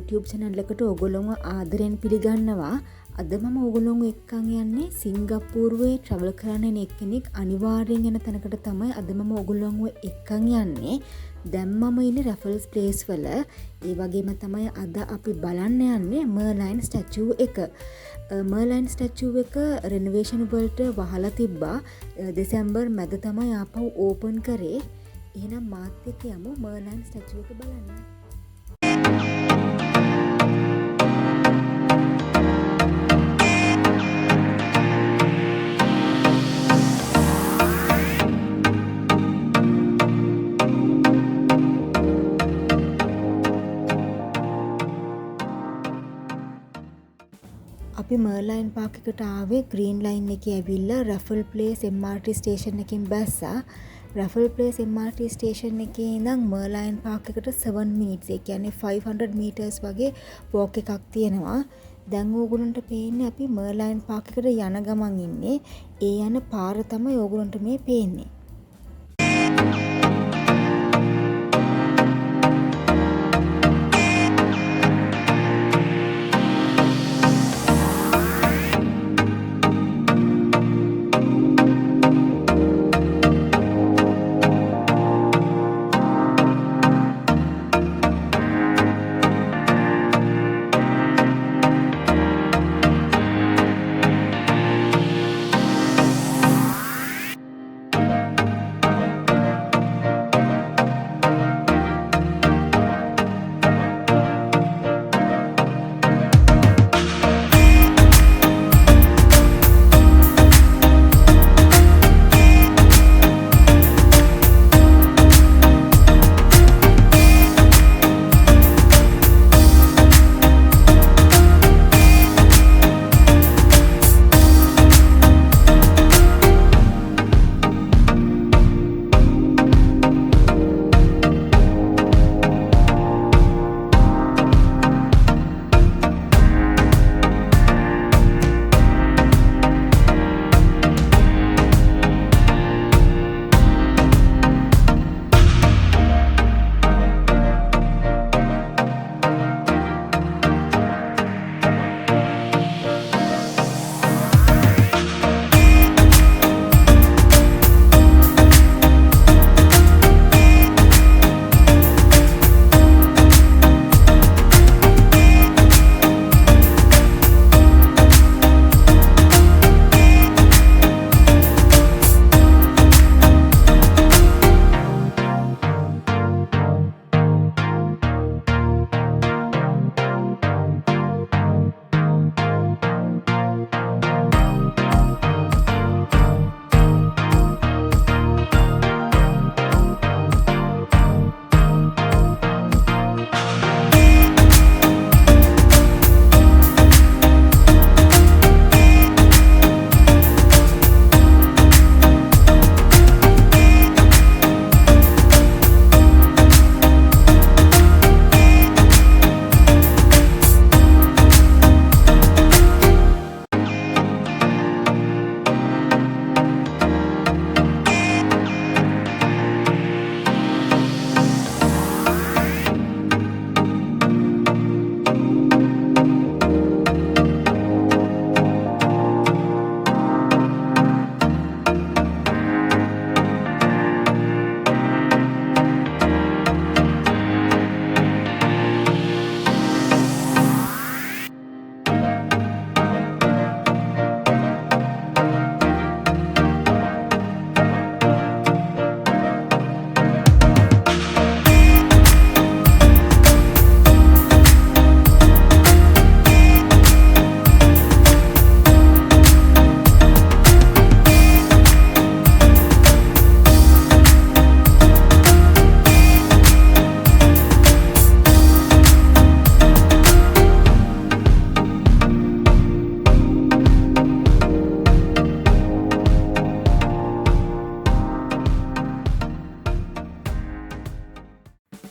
YouTube channel එකට ඔයගොල්ලෝව ආදරෙන් පිළිගන්නවා. අද මම ඔයගොල්ලෝව එක්කන් යන්නේ සිංගප්පූරුවේ travel කරන්න එක්කෙනෙක් අනිවාර්යෙන් යන තැනකට තමයි අද මම ඔයගොල්ලෝව එක්කන් යන්නේ. දැන් මම ඉන්නේ Raffles place වල. ඒ වගේම තමයි අද අපි බලන්න යන්නේ Merlion Statue එක. Merlion Statue එක renovation වලට වහලා තිබ්බා. දෙසැම්බර් මැද තමයි ආපහු open කරේ. එහෙනම් මාත් එක්ක යමු Merlion Statue එක බලන්න. අපි Merlion Park එකට ආවේ Green Line එකේ ඇවිල්ලා Raffles Place MRT station එකකින් බැස්සා. Raffles Place MRT station එකේ ඉඳන් Merlion Park එකට 7 minutes. ඒ කියන්නේ 500 meters වගේ walk එකක් තියෙනවා. දැන් ඕගොල්ලන්ට පේන්නේ අපි Merlion Park එකට යන ගමන් ඉන්නේ. ඒ යන පාර තමයි ඕගොල්ලන්ට මේ පේන්නේ.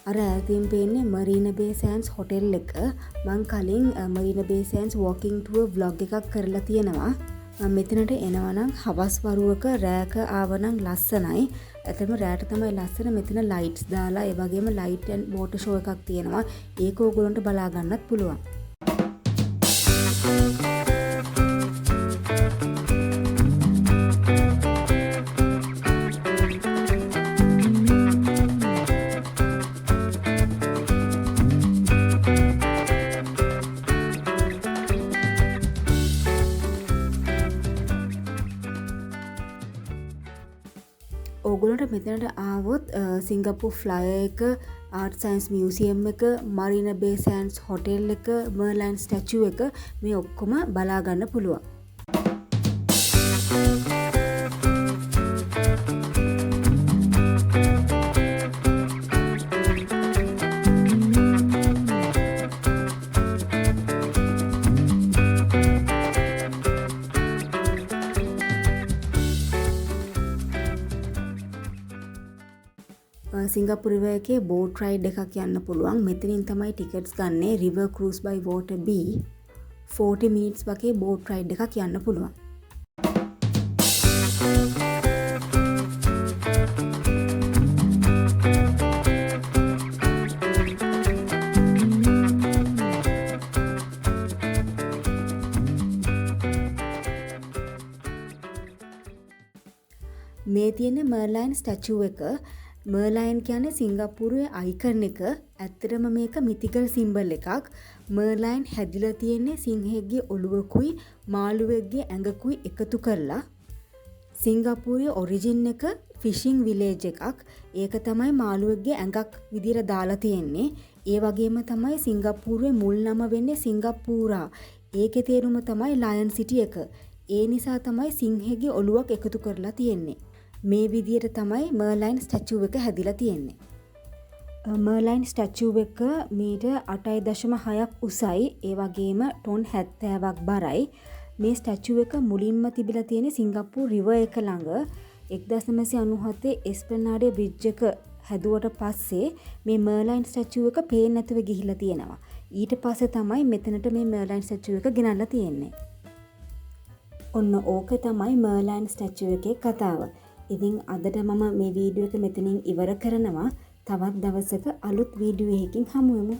අර ඈතින් පේන්නේ Marina Bay Sands hotel එක. මං කලින් Marina Bay Sands walking tour vlog එකක් කරලා තියෙනවා. මෙතනට එනවා නම් හවස් වරුවක රෑක ආවනම් ලස්සනයි. ඇත්තටම රෑට තමයි ලස්සන. මෙතන ලයිට්ස් දාලා ඒ වගේම ලයිට් ඇන්ඩ් වෝටර් ෂෝ එකක් තියෙනවා. ඒක ඕගොල්ලන්ට බලා ගන්නත් පුළුවන්. ඕගොල්ලන්ට මෙතනට ආවොත් සිංගප්පූර් ෆ්ලයර් එක, ආර්ට් සයන්ස් මියුසියම් එක, මරීනා බේ සෑන්ඩ්ස් හොටෙල් එක, මර්ලයින් ස්ටැචු එක මේ ඔක්කොම බලා ගන්න පුළුවන්. සිංගප්පූර් රිවර් එකේ බෝට් රයිඩ් එකක් යන්න පුළුවන්. මෙතනින් තමයි ටිකට්ස් ගන්නේ. රිවර් ක්‍රූස් බයි වෝටර් B 40 මිනිට්ස් වගේ බෝට් රයිඩ් එකක් යන්න පුළුවන්. මේ තියෙන මර්ලයින් ස්ටැචු එක. මර්ලයින් කියන්නේ සිංගප්පූරුවේ අයිකන් එක. ඇත්තටම මේක මිතිකල් සිම්බල් එකක්. මර්ලයින් හැදිලා තියෙන්නේ සිංහෙක්ගේ ඔළුවකුයි මාළුවෙක්ගේ ඇඟකුයි එකතු කරලා. සිංගප්පූරුවේ ඔරිජින් එක ෆිෂිං විලේජ් එකක්. ඒක තමයි මාළුවෙක්ගේ ඇඟක් විදියට දාලා තියෙන්නේ. ඒ වගේම තමයි සිංගප්පූරුවේ මුල් නම වෙන්නේ සිංගප්පූරා. ඒකේ තේරුම තමයි ලයන් සිටි එක. ඒ නිසා තමයි සිංහෙක්ගේ ඔළුවක් එකතු කරලා තියෙන්නේ. මේ විදියට තමයි මර්ලයින් ස්ටැචු එක හැදිලා තියෙන්නේ. මර්ලයින් ස්ටැචු එක මීටර් 8.6ක් උසයි. ඒ වගේම ටොන් 70ක් බරයි. මේ ස්ටැචු එක මුලින්ම තිබිලා තියෙන්නේ සිංගප්පූර් රිවර් එක ළඟ. 1997 එස්ප්ලැනඩේ බ්‍රිජ් එක හැදුවට පස්සේ මේ මර්ලයින් ස්ටැචු එක පේන්නේ නැතුව ගිහිල්ලා තියෙනවා. ඊට පස්සේ තමයි මෙතනට මේ මර්ලයින් ස්ටැචු එක ගෙනල්ලා තියෙන්නේ. ඔන්න ඕක තමයි මර්ලයින් ස්ටැචු එකේ කතාව. ඉතින් අදට මම මේ වීඩියෝ එක මෙතනින් ඉවර කරනවා. තවත් දවසක අලුත් වීඩියෝ එකකින් හමු වෙමු.